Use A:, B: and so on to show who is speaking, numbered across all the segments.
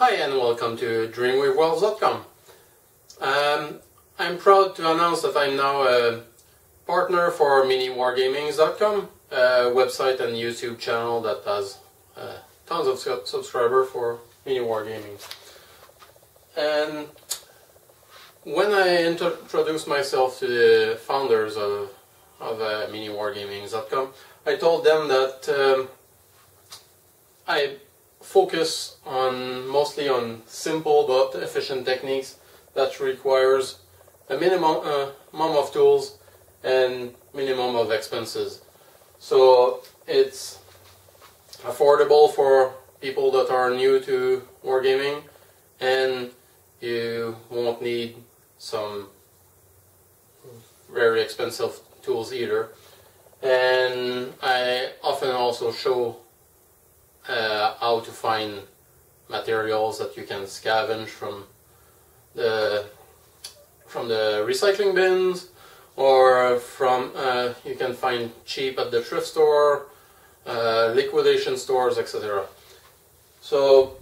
A: Hi and welcome to dreamwithworlds.com. I'm proud to announce that I'm now a partner for miniwargaming.com, a website and YouTube channel that has tons of subscribers for mini wargaming. And when I introduced myself to the founders of miniwargaming.com, I told them that I focus mostly on simple but efficient techniques that requires a minimum of tools and minimum of expenses. So it's affordable for people that are new to wargaming, and you won't need some very expensive tools either. And I often also show how to find materials that you can scavenge from the recycling bins, or from you can find cheap at the thrift store, liquidation stores, etc. So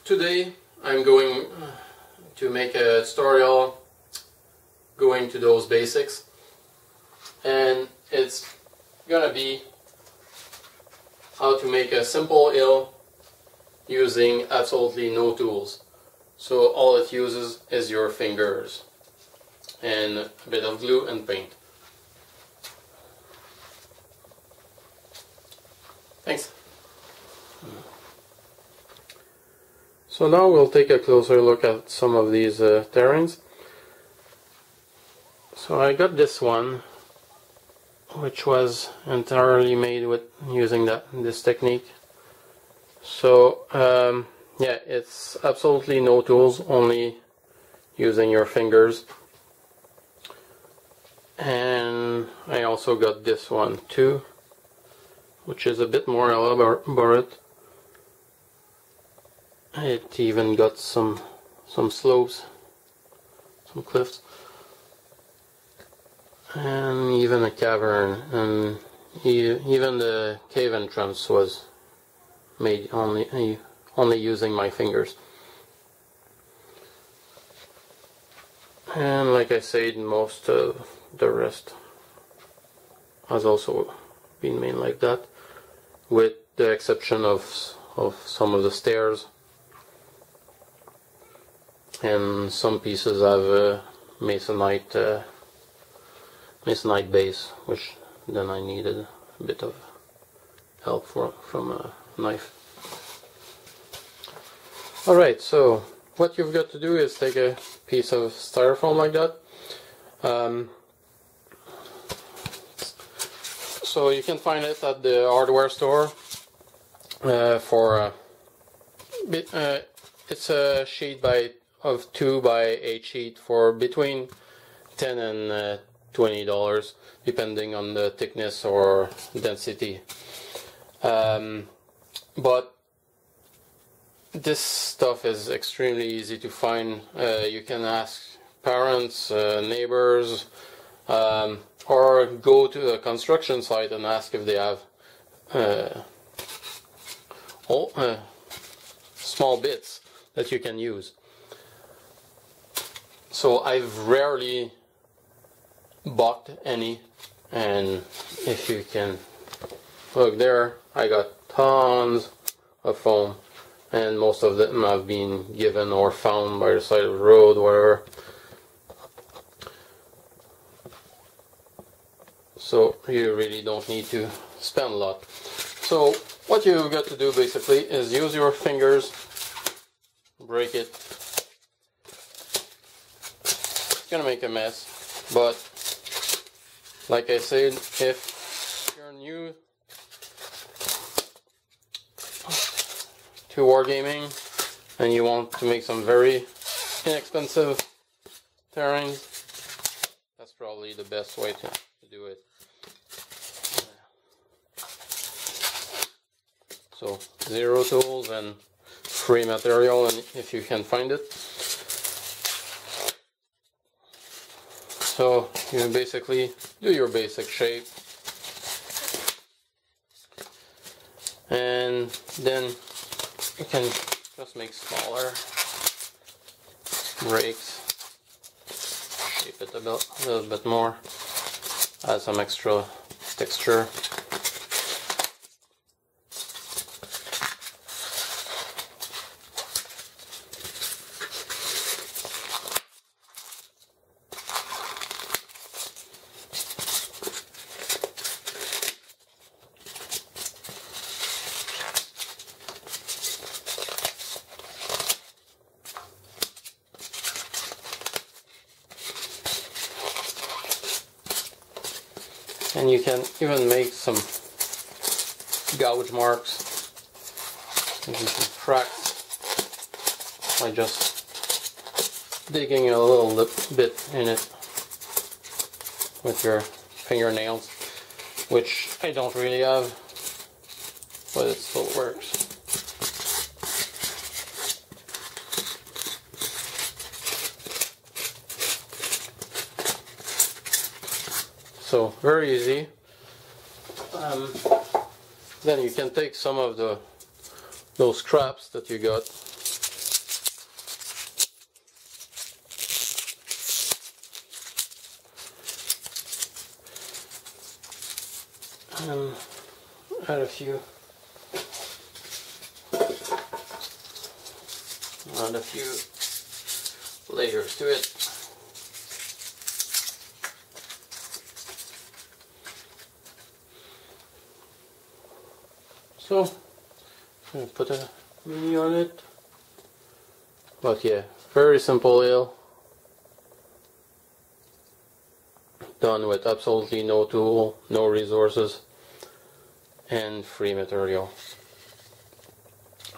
A: today I'm going to make a tutorial going to those basics, and it's gonna be how to make a simple hill using absolutely no tools. So all it uses is your fingers and a bit of glue and paint. Thanks. So now we'll take a closer look at some of these Terrans. So I got this one, which was entirely made with using this technique. So yeah, it's absolutely no tools, only using your fingers. And I also got this one too, which is a bit more elaborate. It even got some slopes, some cliffs, and even a cavern, and even the cave entrance was made only using my fingers. And like I said, most of the rest has also been made like that, with the exception of some of the stairs, and some pieces have a masonite base, which then I needed a bit of help from a knife. Alright, so what you've got to do is take a piece of styrofoam like that. So you can find it at the hardware store for it's a sheet of 2 by 8 sheet for between $10 and $20, depending on the thickness or density. But this stuff is extremely easy to find. You can ask parents, neighbors, or go to a construction site and ask if they have small bits that you can use. So I've rarely bought any, and if you can look there, I got tons of foam, and most of them have been given or found by the side of the road, whatever. So you really don't need to spend a lot. So what you've got to do basically is use your fingers, break it. It's gonna make a mess, but like I said, if you're new to wargaming and you want to make some very inexpensive Terrans, that's probably the best way to do it. So 0 tools and free material, and if you can find it. So you basically do your basic shape, and then you can just make smaller breaks, shape it a little bit more, add some extra texture. And you can even make some gouge marks, maybe some cracks, by just digging a little bit in it with your fingernails, which I don't really have, but it still works. So very easy. Then you can take some of those scraps that you got, and add a few layers to it. So, I'm going to put a mini on it, but yeah, very simple ale, done with absolutely no tool, no resources, and free material.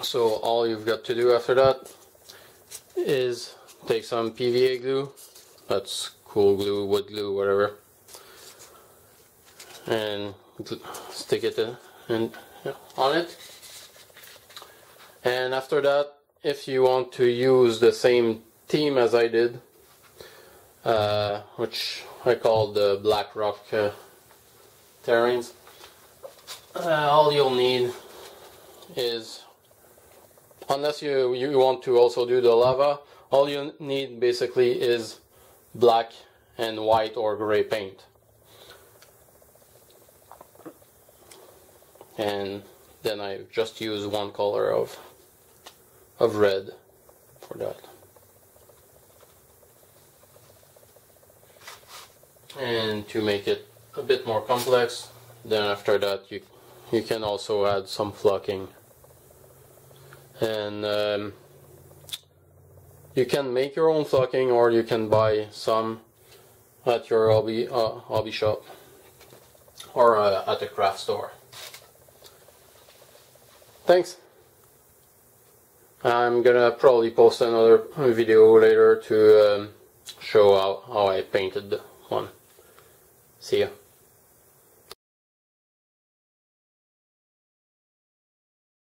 A: So all you've got to do after that is take some PVA glue, that's cool glue, wood glue, whatever, and stick it on it. And after that, if you want to use the same theme as I did, which I call the Black Rock Terrans, all you'll need is, unless you want to also do the lava, all you need basically is black and white or gray paint. And then I just use one color of red for that. And to make it a bit more complex, then after that you can also add some flocking. And you can make your own flocking, or you can buy some at your hobby shop or at a craft store. Thanks. I'm gonna probably post another video later to show how I painted one. See ya.